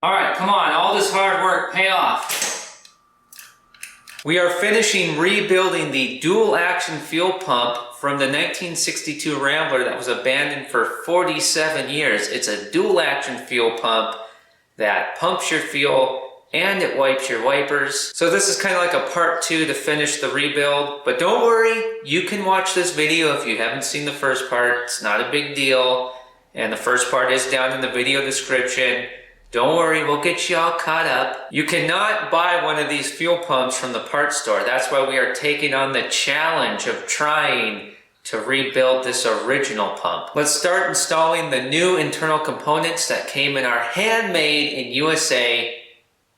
All right, come on, all this hard work, pay off. We are finishing rebuilding the dual action fuel pump from the 1962 Rambler that was abandoned for 47 years. It's a dual action fuel pump that pumps your fuel and it wipes your wipers. So this is kind of like a part 2 to finish the rebuild, but don't worry, you can watch this video if you haven't seen the first part. It's not a big deal, and the first part is down in the video description. Don't worry, we'll get you all caught up. You cannot buy one of these fuel pumps from the parts store. That's why we are taking on the challenge of trying to rebuild this original pump. Let's start installing the new internal components that came in our handmade in USA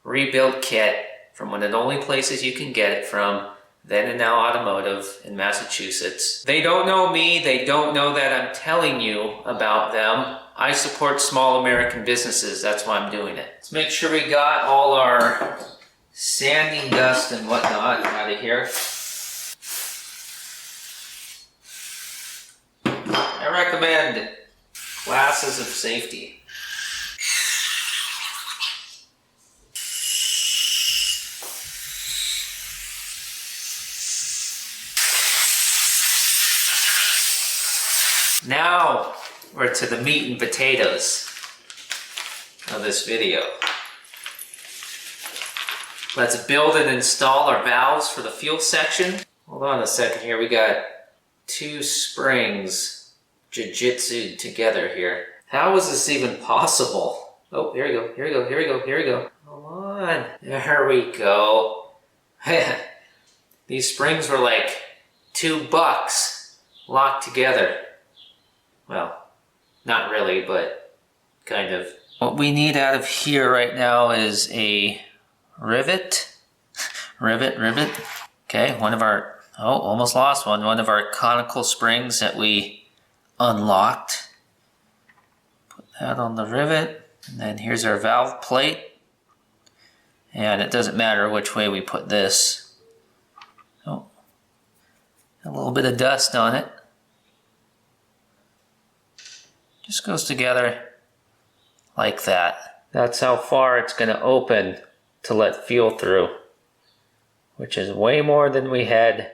rebuild kit from one of the only places you can get it from, Then and Now Automotive in Massachusetts. They don't know me, they don't know that I'm telling you about them. I support small American businesses, that's why I'm doing it. Let's make sure we got all our sanding dust and whatnot out of here. I recommend glasses of safety. Now we're to the meat and potatoes of this video. Let's build and install our valves for the fuel section. Hold on a second here, we got 2 springs jiu-jitsu'd together here. How is this even possible? Oh, here we go, here we go, here we go, here we go. Come on, there we go. These springs were like $2 locked together. Well, not really, but kind of. What we need out of here right now is a rivet. rivet. Okay, one of our, oh, almost lost one. One of our conical springs that we unlocked. Put that on the rivet. And then here's our valve plate. And it doesn't matter which way we put this. Oh, a little bit of dust on it. Just goes together like that. That's how far it's going to open to let fuel through, which is way more than we had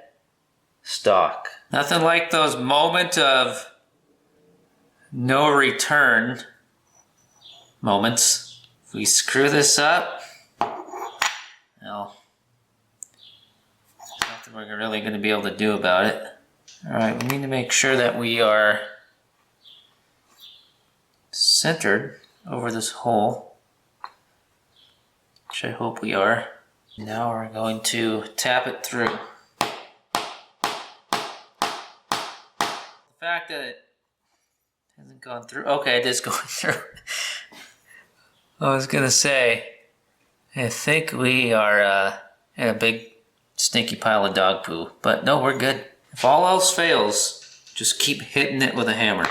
stock. Nothing like those moments of no return moments. If we screw this up, well, nothing we're really going to be able to do about it. Alright, we need to make sure that we are centered over this hole, which I hope we are. Now we're going to tap it through. The fact that it hasn't gone through, okay, it is going through. I was gonna say, I think we are in a big stinky pile of dog poo, but no, we're good. If all else fails, just keep hitting it with a hammer.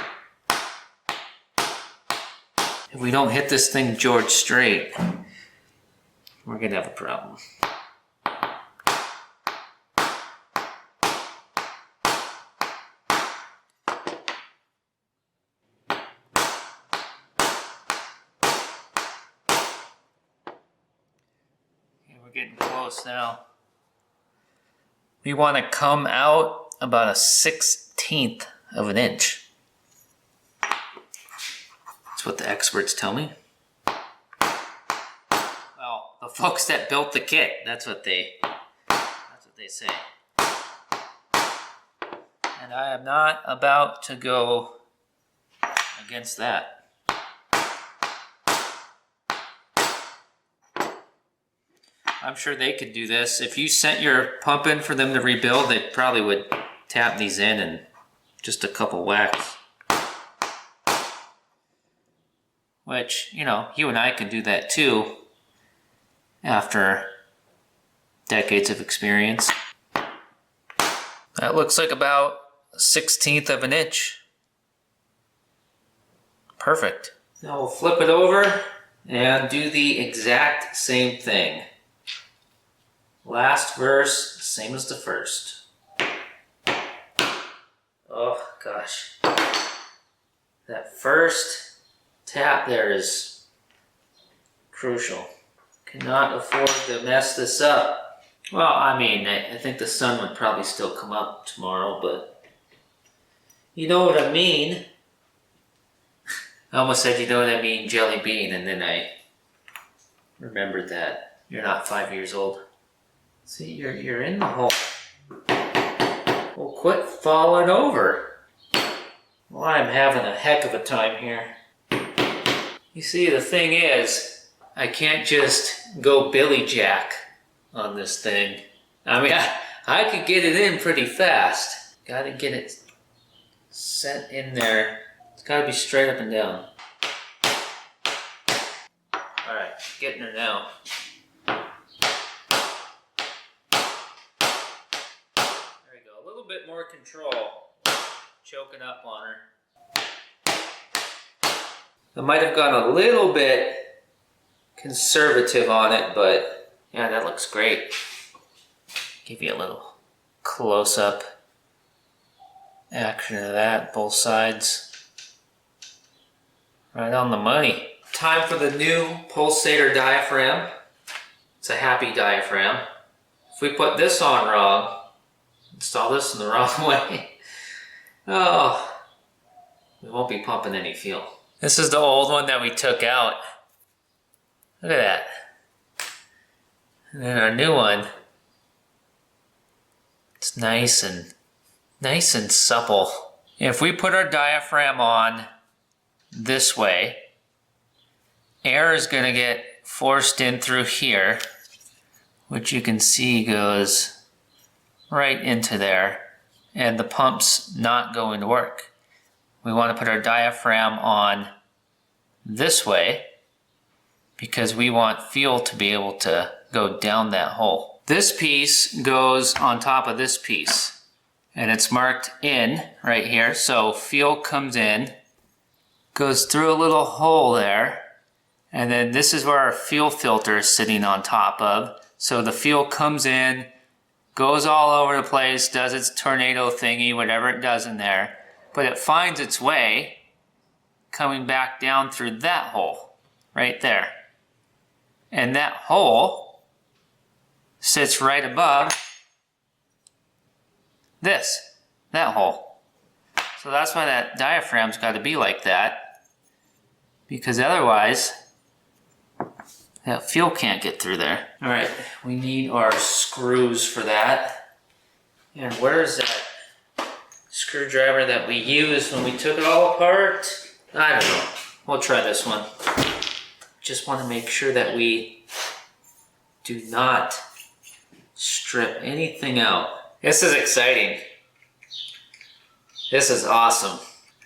If we don't hit this thing George straight, we're gonna have a problem. Okay, we're getting close now. We want to come out about 1/16 of an inch. What the experts tell me. Well, the folks that built the kit, that's what they say. And I am not about to go against that. I'm sure they could do this. If you sent your pump in for them to rebuild, they probably would tap these in and just a couple whacks. Which, you know, you and I can do that too after decades of experience. That looks like about 1/16 of an inch. Perfect. Now we'll flip it over and do the exact same thing. Last verse, same as the first. Oh gosh. That first tap there is Crucial. Cannot afford to mess this up. Well, I mean, I think the sun would probably still come up tomorrow, but you know what I mean. I almost said, you know what I mean, jelly bean, and then I remembered that you're not 5 years old. See, you're in the hole. Well, quit falling over. Well, I'm having a heck of a time here. You see, the thing is, I can't just go Billy Jack on this thing. I mean, I could get it in pretty fast. Gotta get it set in there. It's gotta be straight up and down. Alright, getting her now. There we go, a little bit more control. Choking up on her. I might have gone a little bit conservative on it, but yeah, that looks great. Give you a little close-up action of that, both sides. Right on the money. Time for the new pulsator diaphragm. It's a happy diaphragm. If we put this on wrong, install this in the wrong way, oh, we won't be pumping any fuel. This is the old one that we took out. Look at that. And then our new one, it's nice and supple. If we put our diaphragm on this way, air is going to get forced in through here, which you can see goes right into there, and the pump's not going to work. We want to put our diaphragm on this way because we want fuel to be able to go down that hole. This piece goes on top of this piece, and it's marked in right here, so fuel comes in, goes through a little hole there, and then this is where our fuel filter is sitting on top of. So the fuel comes in, goes all over the place, does its tornado thingy, whatever it does in there, but it finds its way coming back down through that hole right there. And that hole sits right above that hole. So that's why that diaphragm's got to be like that, because otherwise that fuel can't get through there. All right, we need our screws for that. And where's that screwdriver that we used when we took it all apart? I don't know. We'll try this one. Just want to make sure that we do not strip anything out. This is exciting. This is awesome.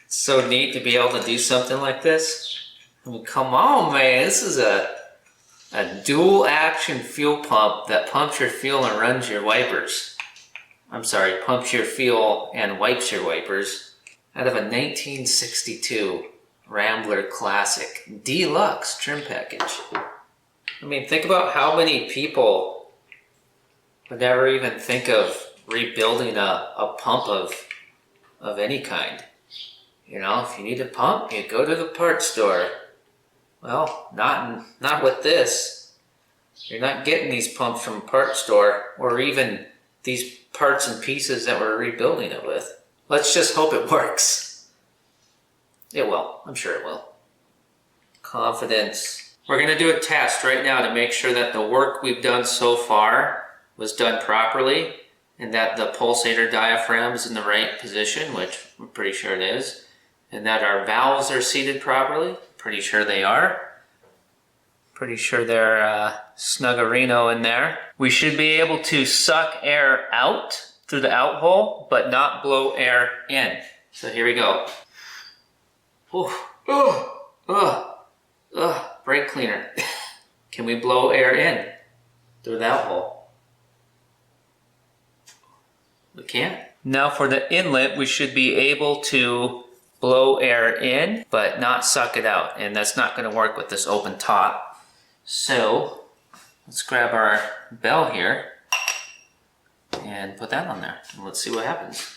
It's so neat to be able to do something like this. I mean, come on, man. This is a dual action fuel pump that pumps your fuel and runs your wipers. I'm sorry, pumps your fuel and wipes your wipers. Out of a 1962 Rambler Classic Deluxe trim package. I mean, think about how many people would never even think of rebuilding a pump of any kind. You know, if you need a pump, you go to the parts store. Well, not with this. You're not getting these pumps from a parts store, or even these parts and pieces that we're rebuilding it with. Let's just hope it works. It will. I'm sure it will. Confidence. We're going to do a test right now to make sure that the work we've done so far was done properly, and that the pulsator diaphragm is in the right position, which I'm pretty sure it is, and that our valves are seated properly. Pretty sure they are. Pretty sure they're snuggerino in there. We should be able to suck air out through the out hole, but not blow air in. So here we go. Brake cleaner. Can we blow air in through that hole? We can't. Now for the inlet, we should be able to blow air in, but not suck it out. And that's not going to work with this open top. So let's grab our bell here and put that on there. And let's see what happens.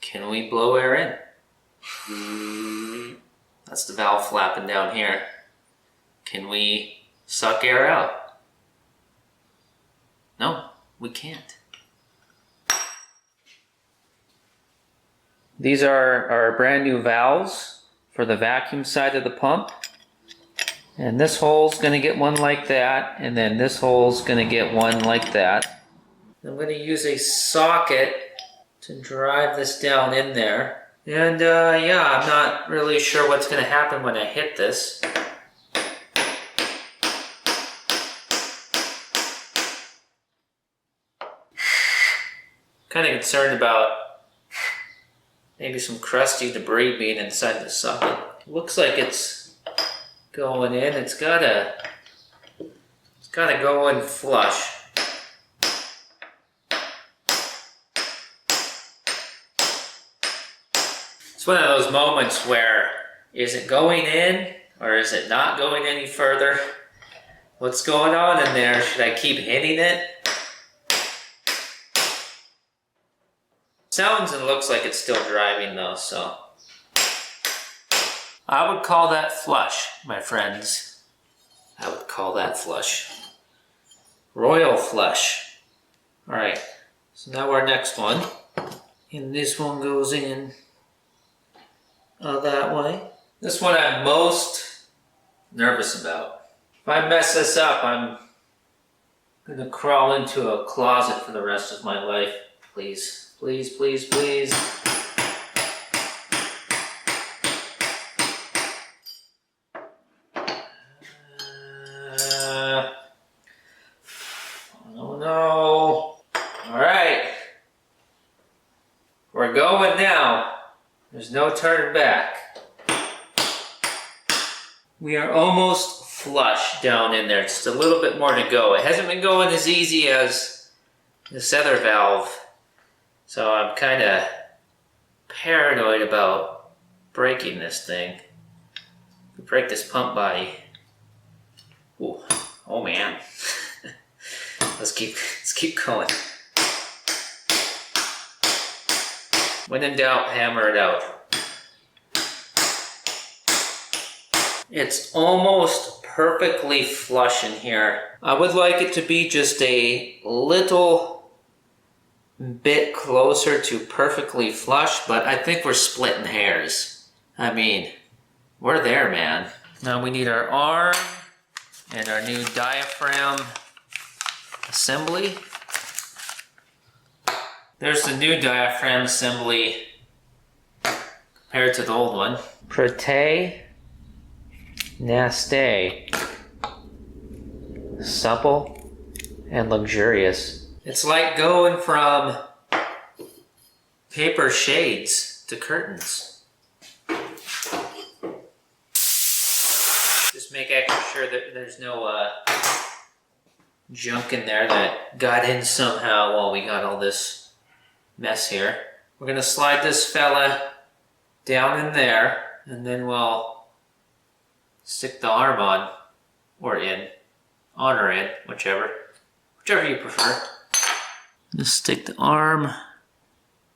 Can we blow air in? That's the valve flapping down here. Can we suck air out. No, we can't. These are our brand new valves for the vacuum side of the pump. And this hole's gonna get one like that, and then this hole's gonna get one like that. I'm gonna use a socket to drive this down in there. And yeah, I'm not really sure what's gonna happen when I hit this. Kind of concerned about maybe some crusty debris being inside the socket. Looks like it's going in. It's gotta go in flush. It's one of those moments where, is it going in or is it not going any further? What's going on in there? Should I keep hitting it? Sounds and looks like it's still driving though, so. I would call that flush, my friends. I would call that flush. Royal flush. Alright, so now our next one. And this one goes in that way. This one I'm most nervous about. If I mess this up, I'm gonna crawl into a closet for the rest of my life. Please, please, please, please. Oh no. Alright. We're going now. There's no turning back. We are almost flush down in there. Just a little bit more to go. It hasn't been going as easy as this other valve. So I'm kind of paranoid about breaking this thing. If we break this pump body. Ooh. Oh man. Let's keep going. When in doubt, hammer it out. It's almost perfectly flush in here. I would like it to be just a little bit closer to perfectly flush, but I think we're splitting hairs. I mean, we're there, man. Now we need our arm and our new diaphragm assembly. There's the new diaphragm assembly compared to the old one. Prete, naste, supple and luxurious. It's like going from paper shades to curtains. Just make extra sure that there's no junk in there that got in somehow while we got all this mess here. We're gonna slide this fella down in there, and then we'll stick the arm on, or in, on or in, whichever you prefer. Just stick the arm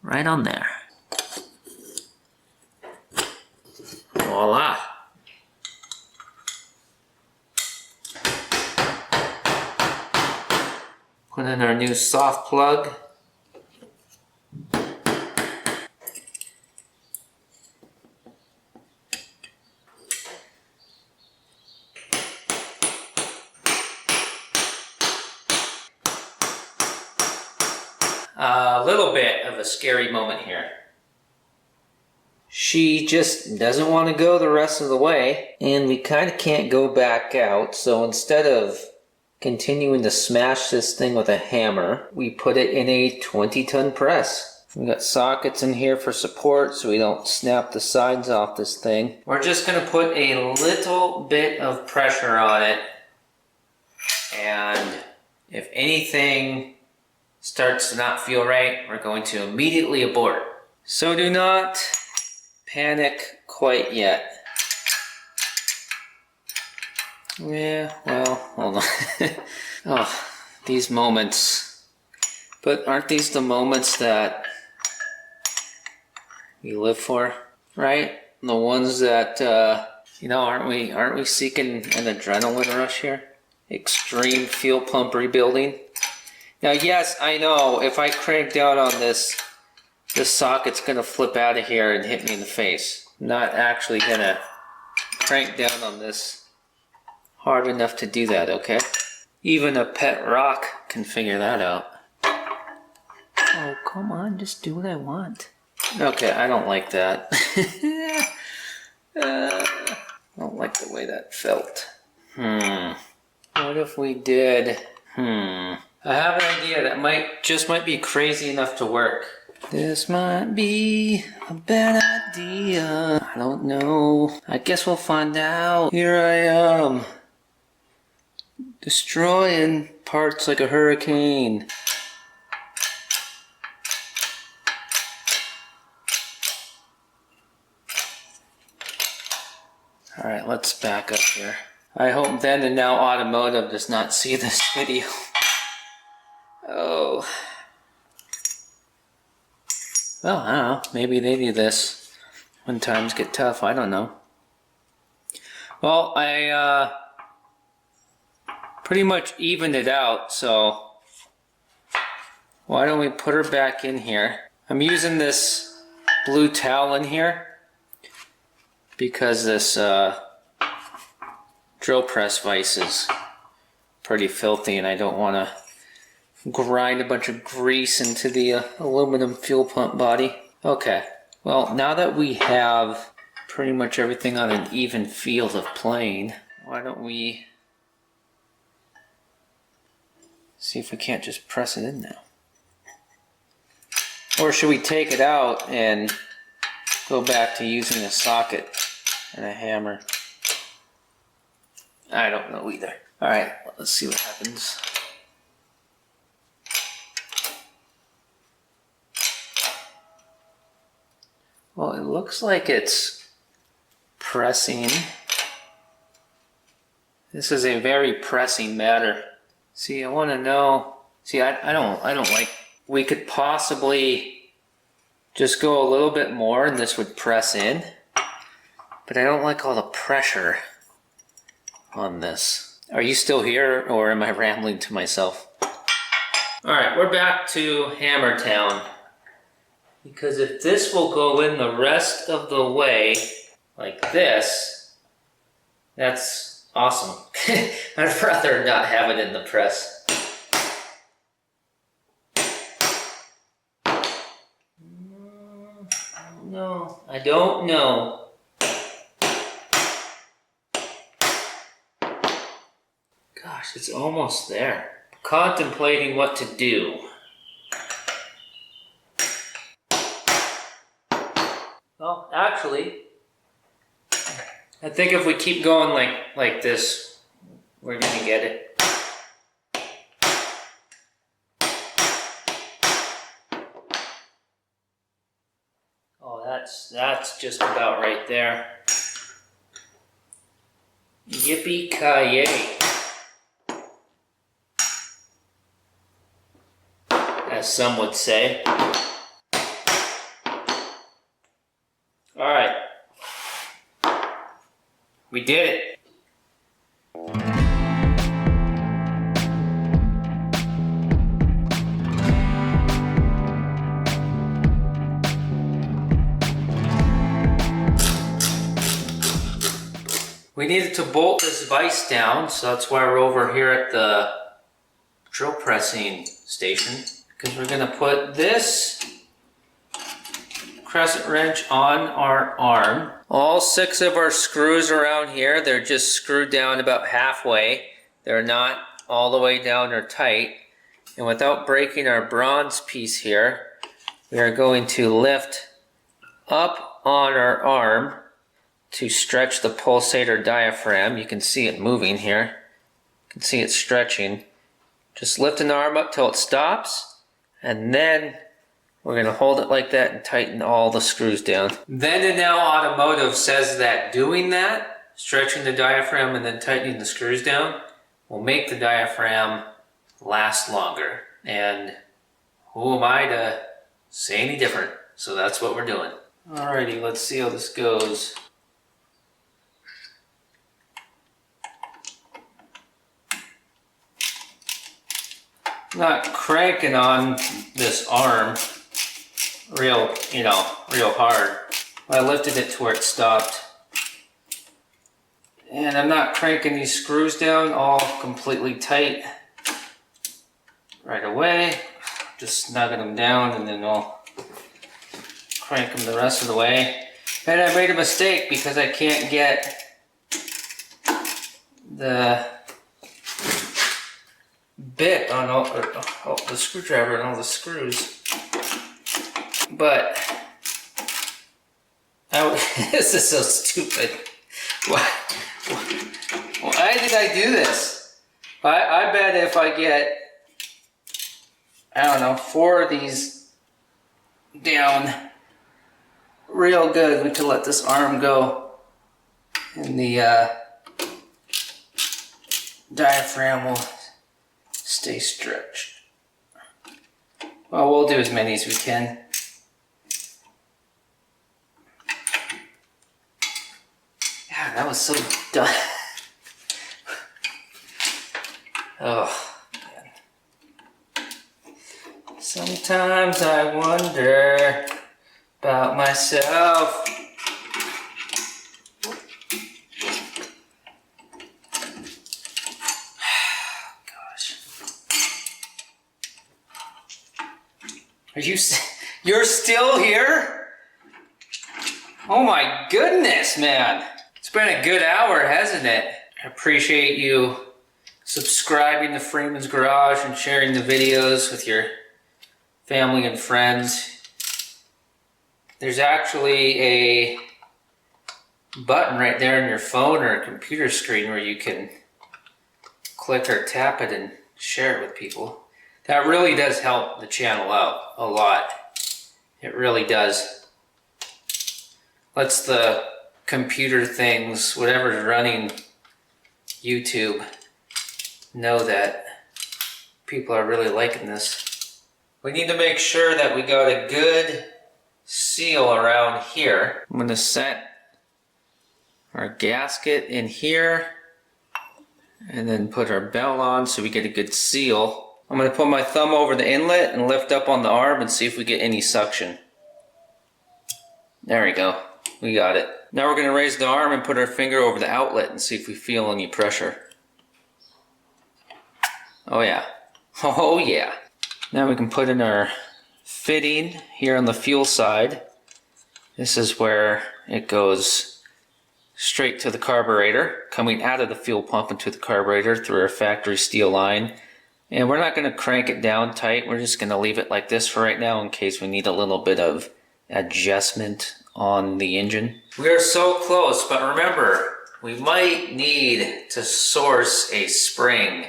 right on there. Voila. Put in our new soft plug. A little bit of a scary moment here. She just doesn't want to go the rest of the way, and we kind of can't go back out, so instead of continuing to smash this thing with a hammer, we put it in a 20-ton press. We got sockets in here for support so we don't snap the sides off this thing. We're just going to put a little bit of pressure on it, and if anything starts to not feel right, we're going to immediately abort. So do not panic quite yet. Yeah, well, hold on. Oh, these moments. But aren't these the moments that we live for, right? The ones that, you know, aren't we seeking an adrenaline rush here? extreme fuel pump rebuilding. Now, yes, I know if I crank down on this socket's gonna flip out of here and hit me in the face. I'm not actually gonna crank down on this hard enough to do that, okay? Even a pet rock can figure that out. Oh, come on, just do what I want. Okay, I don't like that. I don't like the way that felt. What if we did... I have an idea that might be crazy enough to work. This might be a bad idea. I don't know. I guess we'll find out. Here I am. Destroying parts like a hurricane. Alright, let's back up here. I hope Then and Now Automotive does not see this video. Oh. Well, I don't know. Maybe they do this when times get tough. I don't know. Well, I pretty much evened it out, so why don't we put her back in here? I'm using this blue towel in here because this drill press vise is pretty filthy and I don't want to grind a bunch of grease into the aluminum fuel pump body. Okay, well, now that we have pretty much everything on an even field of plane, why don't we see if we can't just press it in now? Or should we take it out and go back to using a socket and a hammer? I don't know either. Alright, let's see what happens. Well, it looks like it's pressing. This is a very pressing matter. See, I want to know. See, I don't like. We could possibly just go a little bit more, and this would press in. But I don't like all the pressure on this. Are you still here, or am I rambling to myself? All right, we're back to Hammer Town. Because if this will go in the rest of the way, like this, that's awesome. I'd rather not have it in the press. I don't know. Gosh, it's almost there. Contemplating what to do. Well, actually, I think if we keep going like this, we're gonna get it. Oh, that's just about right there. Yippee-ki-yay, as some would say. All right, we did it. We needed to bolt this vise down, so that's why we're over here at the drill pressing station, because we're gonna put this crescent wrench on our arm. All 6 of our screws around here, they're just screwed down about halfway. They're not all the way down or tight. And without breaking our bronze piece here, we are going to lift up on our arm to stretch the pulsator diaphragm. You can see it moving here. You can see it stretching. Just lift an arm up till it stops, and then we're going to hold it like that and tighten all the screws down. Then and Now Automotive says that doing that, stretching the diaphragm and then tightening the screws down, will make the diaphragm last longer. And who am I to say any different? So that's what we're doing. Alrighty, let's see how this goes. not cranking on this arm real hard. I lifted it to where it stopped. And I'm not cranking these screws down all completely tight right away. Just snugging them down and then I'll crank them the rest of the way. And I made a mistake because I can't get the bit on all the screwdriver and all the screws. But this is so stupid. Why did I do this? I bet if I get, I don't know, 4 of these down real good, we could let this arm go and the diaphragm will stay stretched. Well, we'll do as many as we can. Yeah, that was so done. Oh, man. Sometimes I wonder about myself. You're still here? Oh my goodness, man. It's been a good hour, hasn't it? I appreciate you subscribing to Freeman's Garage and sharing the videos with your family and friends. There's actually a button right there on your phone or computer screen where you can click or tap it and share it with people. That really does help the channel out a lot. It really does. Lets the computer things, whatever's running YouTube, know that people are really liking this. We need to make sure that we got a good seal around here. I'm going to set our gasket in here and then put our bell on so we get a good seal. I'm going to put my thumb over the inlet and lift up on the arm and see if we get any suction. There we go. We got it. Now we're going to raise the arm and put our finger over the outlet and see if we feel any pressure. Oh yeah. Oh yeah. Now we can put in our fitting here on the fuel side. This is where it goes straight to the carburetor, coming out of the fuel pump into the carburetor through our factory steel line. And we're not going to crank it down tight. We're just going to leave it like this for right now in case we need a little bit of adjustment on the engine. We are so close, but remember, we might need to source a spring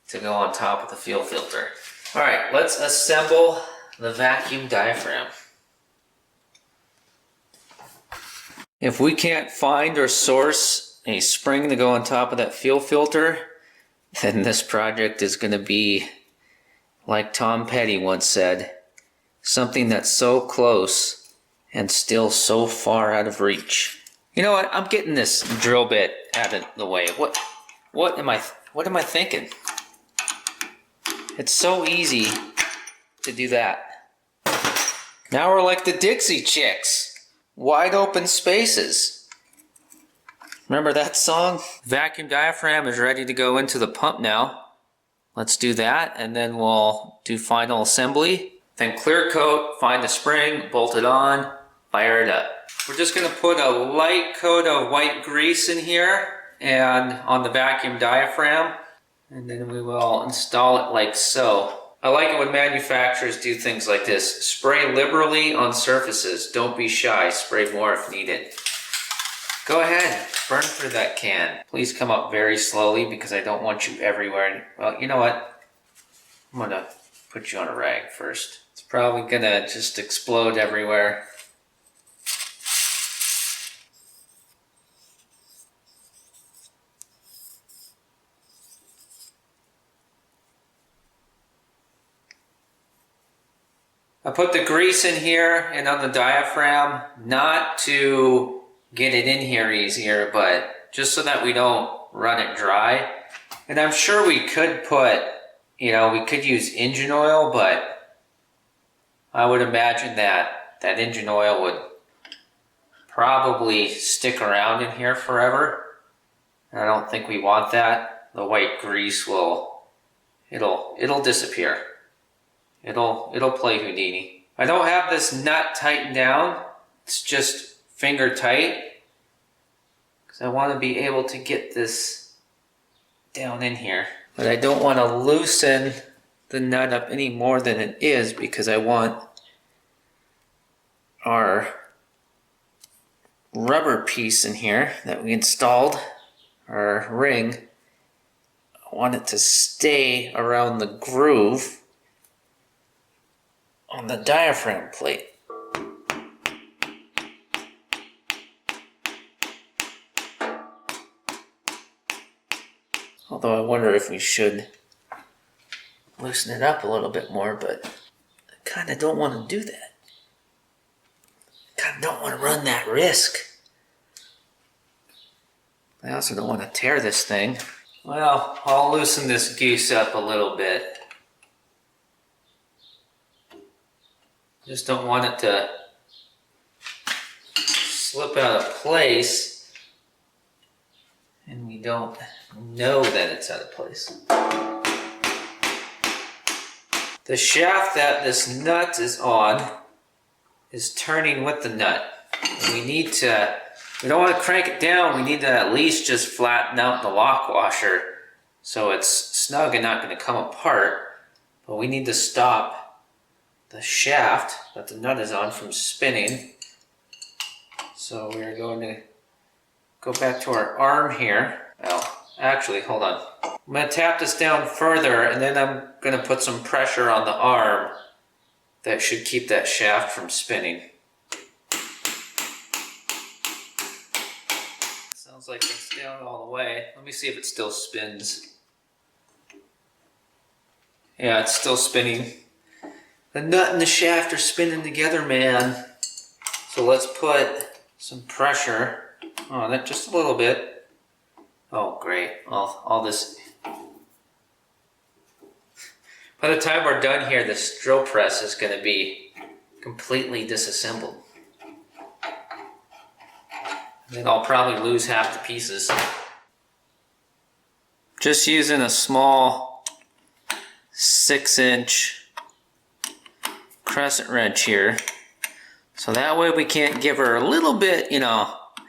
to go on top of the fuel filter. All right, let's assemble the vacuum diaphragm. If we can't find or source a spring to go on top of that fuel filter, then this project is going to be, like Tom Petty once said, something that's so close and still so far out of reach. You know what? I'm getting this drill bit out of the way. What am I thinking? It's so easy to do that. Now we're like the Dixie Chicks. Wide open spaces. Remember that song? Vacuum diaphragm is ready to go into the pump now. Let's do that and then we'll do final assembly. Then clear coat, find the spring, bolt it on, fire it up. We're just going to put a light coat of white grease in here and on the vacuum diaphragm, and then we will install it like so. I like it when manufacturers do things like this. Spray liberally on surfaces. Don't be shy. Spray more if needed. Go ahead, burn through that can. Please come up very slowly because I don't want you everywhere. Well, you know what? I'm gonna put you on a rag first. It's probably gonna just explode everywhere. I put the grease in here and on the diaphragm, not to get it in here easier, but just so that we don't run it dry. And I'm sure we could put You know, we could use engine oil, but I would imagine that that engine oil would probably stick around in here forever. And I don't think we want that. The white grease will, it'll disappear. It'll play Houdini. I don't have this nut tightened down. It's just finger tight. Because I want to be able to get this down in here. But I don't want to loosen the nut up any more than it is because I want our rubber piece in here that we installed, our ring, I want it to stay around the groove on the diaphragm plate. Although I wonder if we should loosen it up a little bit more, but I kind of don't want to do that. I kind of don't want to run that risk. I also don't want to tear this thing. Well, I'll loosen this goose up a little bit. Just don't want it to slip out of place and we don't know that it's out of place. The shaft that this nut is on is turning with the nut. We don't want to crank it down, we need to at least just flatten out the lock washer so it's snug and not going to come apart. But we need to stop the shaft that the nut is on from spinning. So we're going to go back to our arm here. Well, actually, hold on. I'm going to tap this down further and then I'm going to put some pressure on the arm that should keep that shaft from spinning. Sounds like it's down all the way. Let me see if it still spins. Yeah, it's still spinning. The nut and the shaft are spinning together, man. So let's put some pressure on it, just a little bit. Oh, great. All this. By the time we're done here, this drill press is going to be completely disassembled. Then I'll probably lose half the pieces. Just using a small 6-inch crescent wrench here. So that way we can't give her a little bit,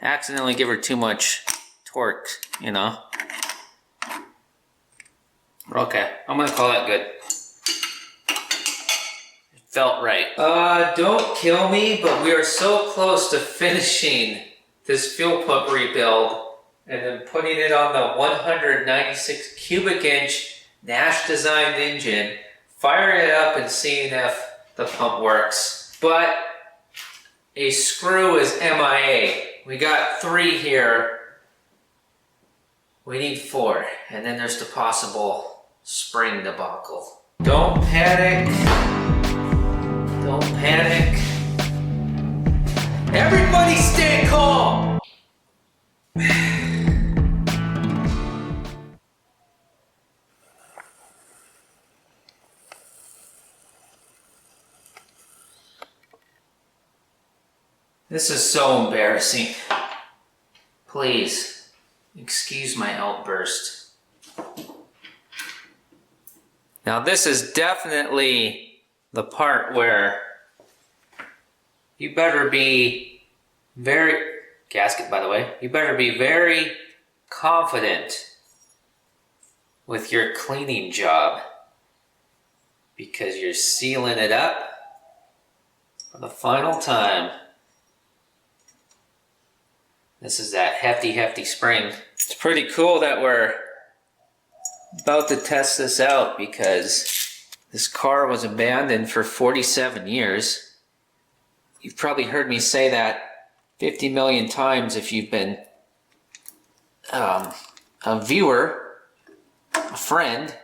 accidentally give her too much torque, Okay, I'm gonna call that good. It felt right. Don't kill me, but we are so close to finishing this fuel pump rebuild and then putting it on the 196 cubic inch Nash designed engine, firing it up and seeing if the pump works. But a screw is MIA. We got 3 here. We need 4. And then there's the possible spring debacle. Don't panic. Don't panic. Everybody stay calm. This is so embarrassing. Please, excuse my outburst. Now this is definitely the part where you better be gasket by the way, you better be very confident with your cleaning job because you're sealing it up for the final time. This is that hefty spring. It's pretty cool that we're about to test this out because this car was abandoned for 47 years. You've probably heard me say that 50 million times if you've been a viewer, a friend,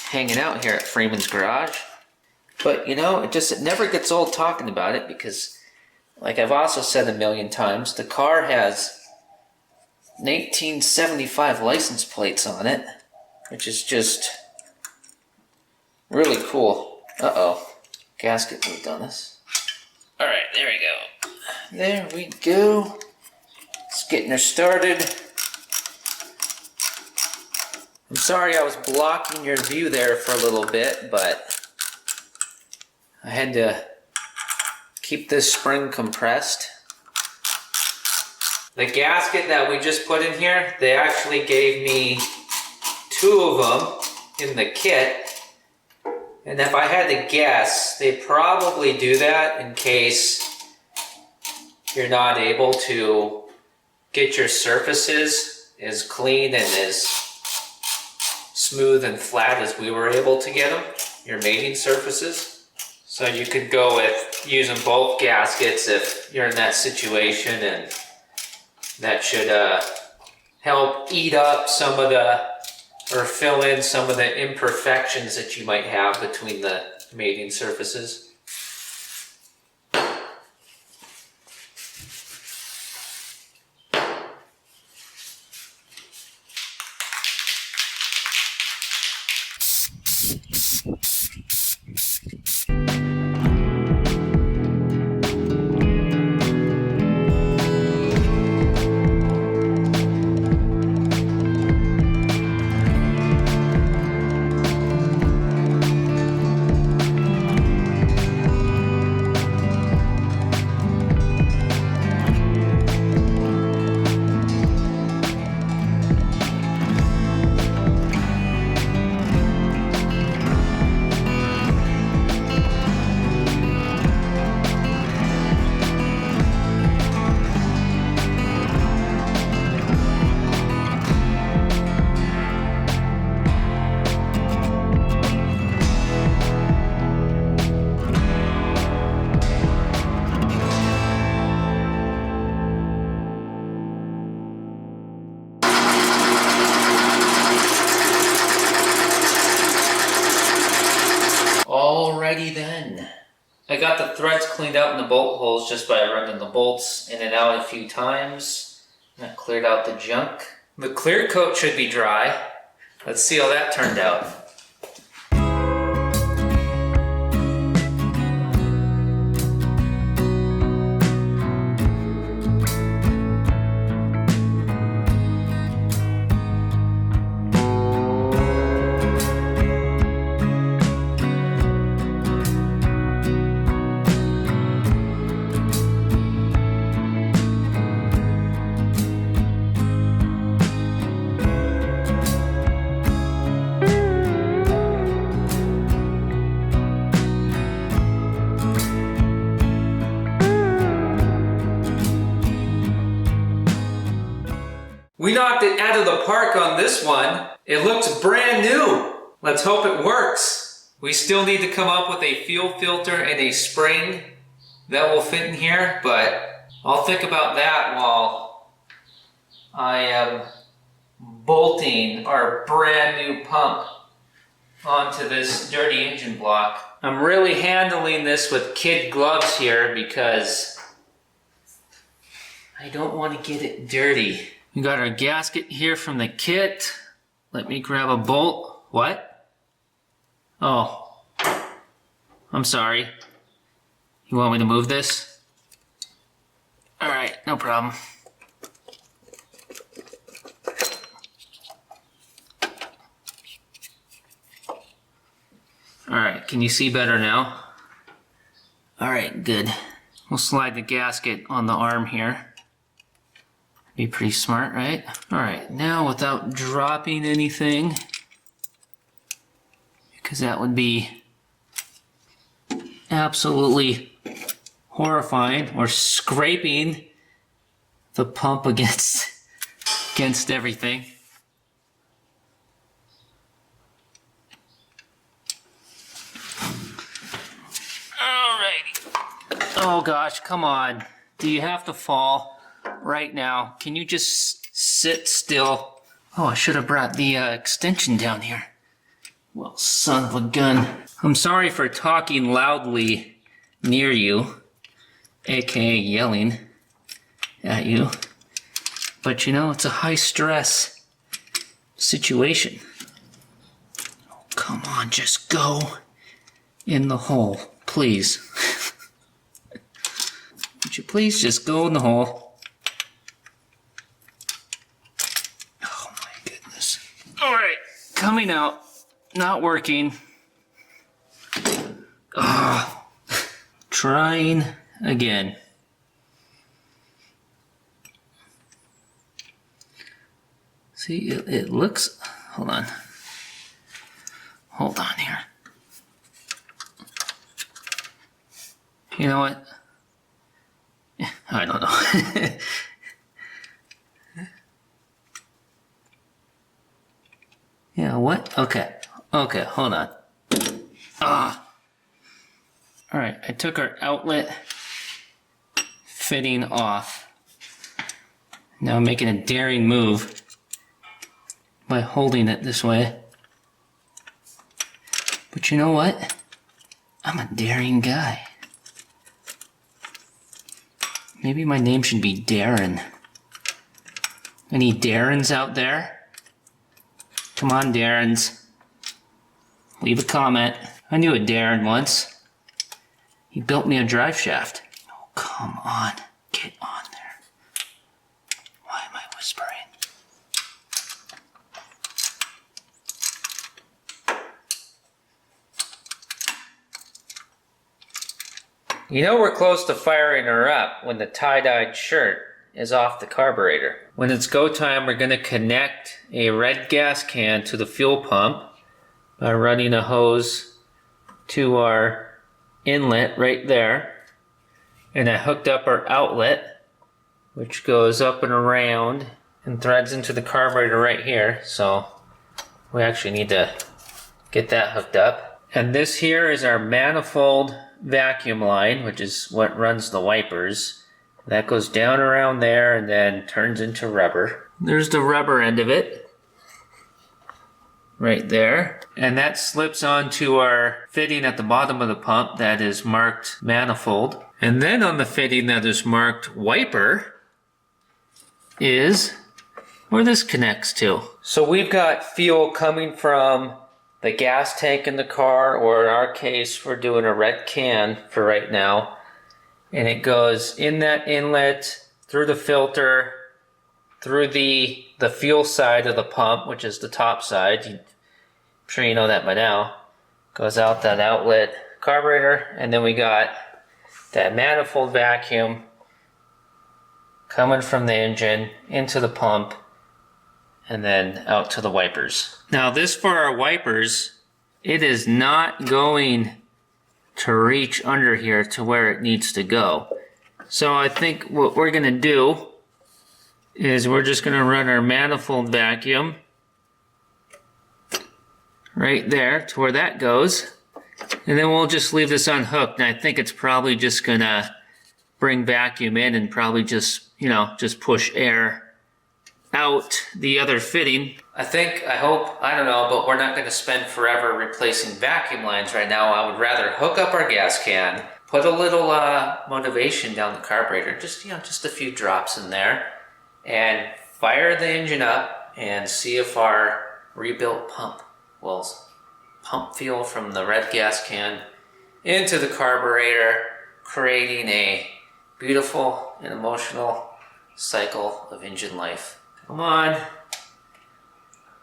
hanging out here at Freeman's garage. But it never gets old talking about it because, like I've also said a million times, the car has 1975 license plates on it. which is just really cool. Uh-oh, gasket moved on us. All right, there we go. There we go. It's getting her started. I'm sorry I was blocking your view there for a little bit, but I had to keep this spring compressed. The gasket that we just put in here, they actually gave me 2 of them in the kit. And if I had to guess, they probably do that in case you're not able to get your surfaces as clean and as smooth and flat as we were able to get them, your mating surfaces. So you could go with using both gaskets if you're in that situation, and that should help eat up some of the, or fill in some of the imperfections that you might have between the mating surfaces. Alrighty then. I got the threads cleaned out in the bolt holes just by running the bolts in and out a few times. And I cleared out the junk. The clear coat should be dry. Let's see how that turned out. We knocked it out of the park on this one. It looks brand new. Let's hope it works. We still need to come up with a fuel filter and a spring that will fit in here, but I'll think about that while I am bolting our brand new pump onto this dirty engine block. I'm really handling this with kid gloves here because I don't want to get it dirty. We got our gasket here from the kit. Let me grab a bolt. What? Oh, I'm sorry. You want me to move this? All right, no problem. All right, can you see better now? All right, good. We'll slide the gasket on the arm here. Be pretty smart, right? All right, now without dropping anything, because that would be absolutely horrifying, or scraping the pump against everything. Alrighty. Oh gosh, come on. Do you have to fall right now? Can you just sit still? Oh, I should have brought the extension down here. Well, son of a gun. I'm sorry for talking loudly near you, aka yelling at you. But you know, it's a high stress situation. on, just go in the hole, please. Would you please just go in the hole? Oh my goodness. All right, coming out, not working. Trying again. See, it looks, hold on. Hold on here. You know what? I don't know. Yeah, what? Okay. Okay, hold on. Alright, I took our outlet fitting off. Now I'm making a daring move by holding it this way. But you know what? I'm a daring guy. Maybe my name should be Darren. Any Darrens out there? Come on, Darrens. Leave a comment. I knew a Darren once. He built me a drive shaft. Oh, come on. Get on there. Why am I whispering? You know we're close to firing her up when the tie-dyed shirt is off the carburetor. When it's go time, we're going to connect a red gas can to the fuel pump by running a hose to our inlet right there. And I hooked up our outlet, which goes up and around and threads into the carburetor right here. So we actually need to get that hooked up. And this here is our manifold vacuum line, which is what runs the wipers. That goes down around there and then turns into rubber. There's the rubber end of it. Right there. And that slips onto our fitting at the bottom of the pump that is marked manifold. And then on the fitting that is marked wiper is where this connects to. So we've got fuel coming from the gas tank in the car, or in our case, we're doing a red can for right now. And it goes in that inlet, through the filter, through the fuel side of the pump, which is the top side. I'm sure you know that by now. Goes out that outlet carburetor, and then we got that manifold vacuum coming from the engine into the pump and then out to the wipers. Now this for our wipers, it is not going to reach under here to where it needs to go. So I think what we're going to do is we're just going to run our manifold vacuum right there to where that goes, and then we'll just leave this unhooked. And I think it's probably just going to bring vacuum in and probably just, you know, just push air out the other fitting. I hope, I don't know, but we're not going to spend forever replacing vacuum lines right now. I would rather hook up our gas can, put a little motivation down the carburetor, just, you know, just a few drops in there, and fire the engine up and see if our rebuilt pump will pump fuel from the red gas can into the carburetor, creating a beautiful and emotional cycle of engine life. Come on.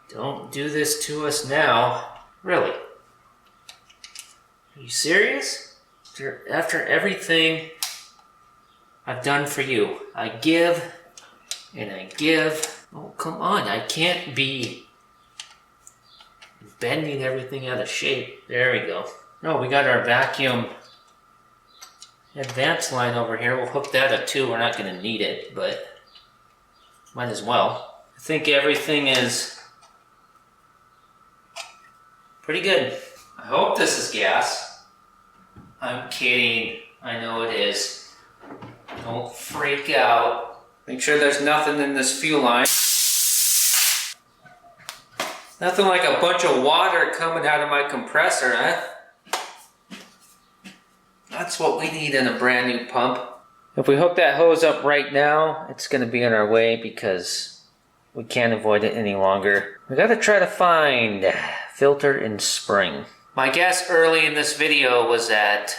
Don't do this to us now. Really? Are you serious? After everything I've done for you, I give and I give. Oh, come on. I can't be bending everything out of shape. There we go. Oh, we got our vacuum advance line over here. We'll hook that up too. We're not going to need it, but might as well. I think everything is pretty good. I hope this is gas. I'm kidding. I know it is. Don't freak out. Make sure there's nothing in this fuel line. Nothing like a bunch of water coming out of my compressor, huh? That's what we need in a brand new pump. If we hook that hose up right now, it's going to be in our way because we can't avoid it any longer. We gotta try to find filter and spring. My guess early in this video was that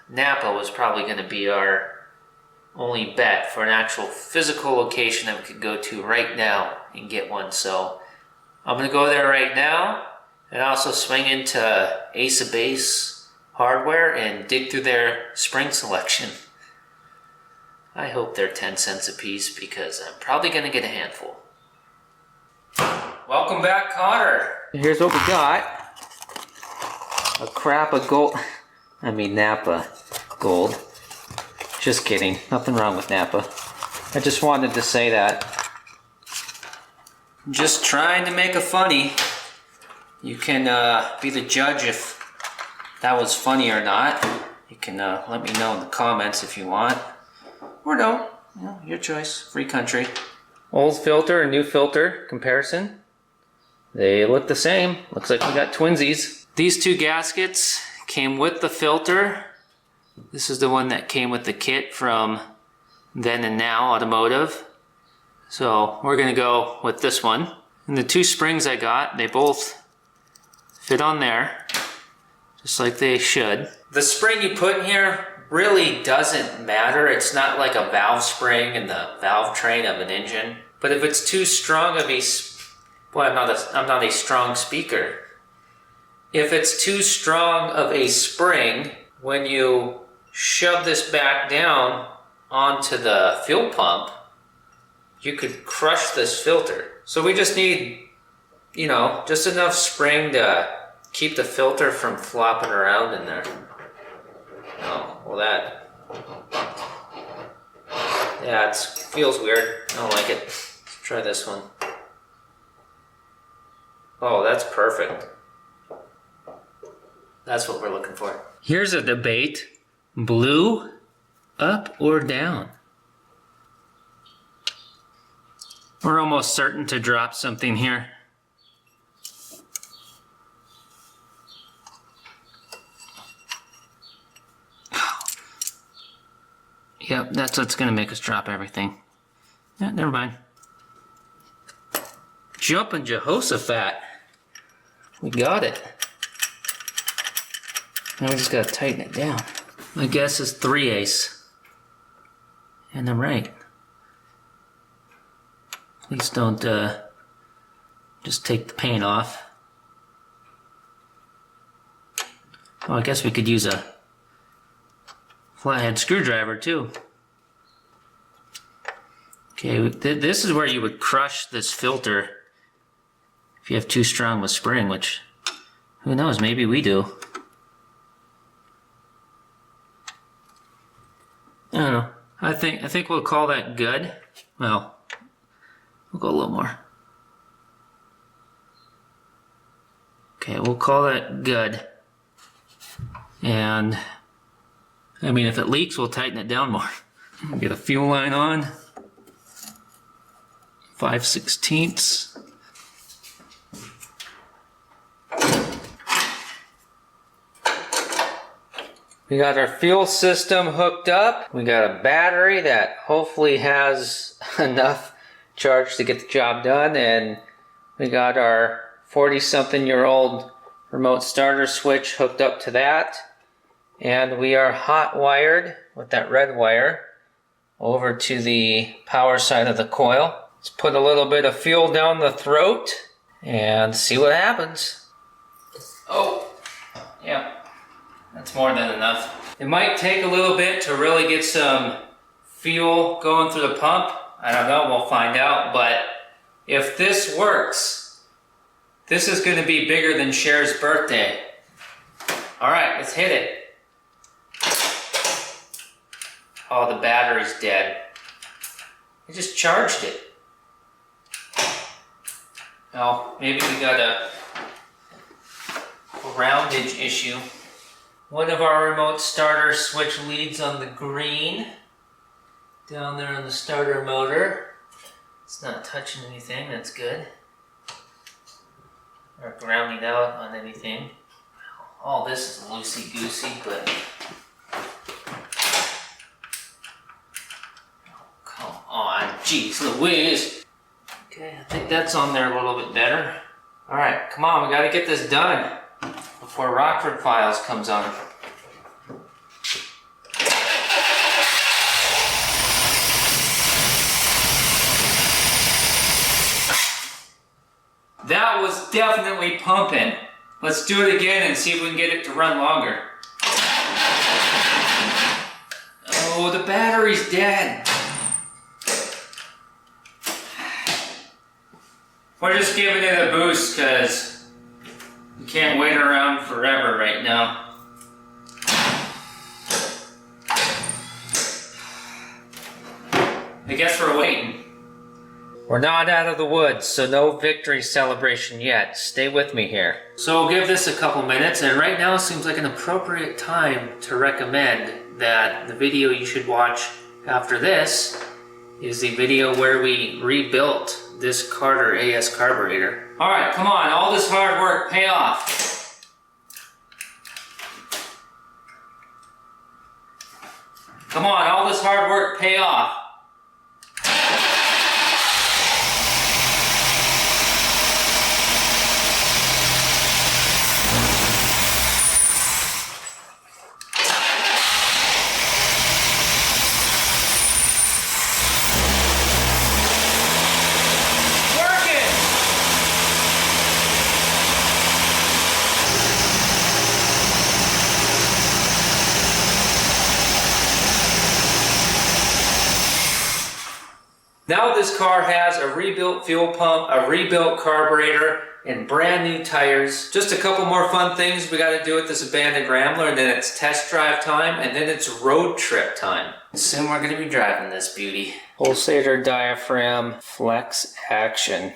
Napa was probably gonna be our only bet for an actual physical location that we could go to right now and get one. So I'm gonna go there right now and also swing into Ace of Base Hardware and dig through their spring selection. I hope they're 10 cents a piece because I'm probably gonna get a handful. Welcome back, Connor. Here's what we got. A crap of gold. I mean Napa gold. Just kidding. Nothing wrong with Napa. I just wanted to say that. Just trying to make a funny. You can be the judge if that was funny or not. You can let me know in the comments if you want. Or don't. You know, your choice. Free country. Old filter and new filter comparison. They look the same. Looks like we got twinsies. These two gaskets came with the filter. This is the one that came with the kit from Then and Now Automotive. So we're gonna go with this one. And the two springs I got, they both fit on there, just like they should. The spring you put in here really doesn't matter. It's not like a valve spring in the valve train of an engine. But if it's too strong of a, well, I'm not a strong speaker. If it's too strong of a spring, when you shove this back down onto the fuel pump, you could crush this filter. So we just need, you know, just enough spring to keep the filter from flopping around in there. Oh, well yeah, it feels weird. I don't like it. Let's try this one. Oh, that's perfect. That's what we're looking for. Here's a debate. Blue, up or down? We're almost certain to drop something here. Yep, that's what's gonna make us drop everything. Yeah, never mind. Jumping Jehoshaphat. We got it. Now we just gotta tighten it down. My guess is 3/8. And I'm right. Please don't just take the paint off. Oh, I guess we could use a flathead screwdriver too. Okay, this is where you would crush this filter if you have too strong of a spring, which, who knows, maybe we do. I don't know. I think we'll call that good. Well, we'll go a little more. Okay, we'll call that good. And I mean, if it leaks, we'll tighten it down more. Get a fuel line on. 5/16. We got our fuel system hooked up. We got a battery that hopefully has enough charge to get the job done. And we got our 40-something-year-old remote starter switch hooked up to that. And we are hot wired with that red wire over to the power side of the coil. Let's put a little bit of fuel down the throat and see what happens. Oh, yeah. That's more than enough. It might take a little bit to really get some fuel going through the pump. I don't know, we'll find out. But if this works, this is going to be bigger than Cher's birthday. All right, let's hit it. Oh, the battery's dead. I just charged it. Oh, maybe we got a roundage issue. One of our remote starter switch leads on the green. Down there on the starter motor. It's not touching anything, that's good. Or grounding out on anything. All this is loosey-goosey, but... Oh, come on, jeez Louise! Okay, I think that's on there a little bit better. All right, come on, we gotta get this done before Rockford Files comes on. That was definitely pumping. Let's do it again and see if we can get it to run longer. Oh, the battery's dead. We're just giving it a boost because we can't wait around forever right now. I guess we're waiting. We're not out of the woods, so no victory celebration yet. Stay with me here. So we'll give this a couple minutes, and right now seems like an appropriate time to recommend that the video you should watch after this is the video where we rebuilt this Carter AS carburetor. All right, come on, all this hard work, pay off. Come on, all this hard work, pay off. Now this car has a rebuilt fuel pump, a rebuilt carburetor, and brand new tires. Just a couple more fun things we got to do with this abandoned Rambler, and then it's test drive time, and then it's road trip time. Soon we're going to be driving this beauty. Pulsator diaphragm flex action.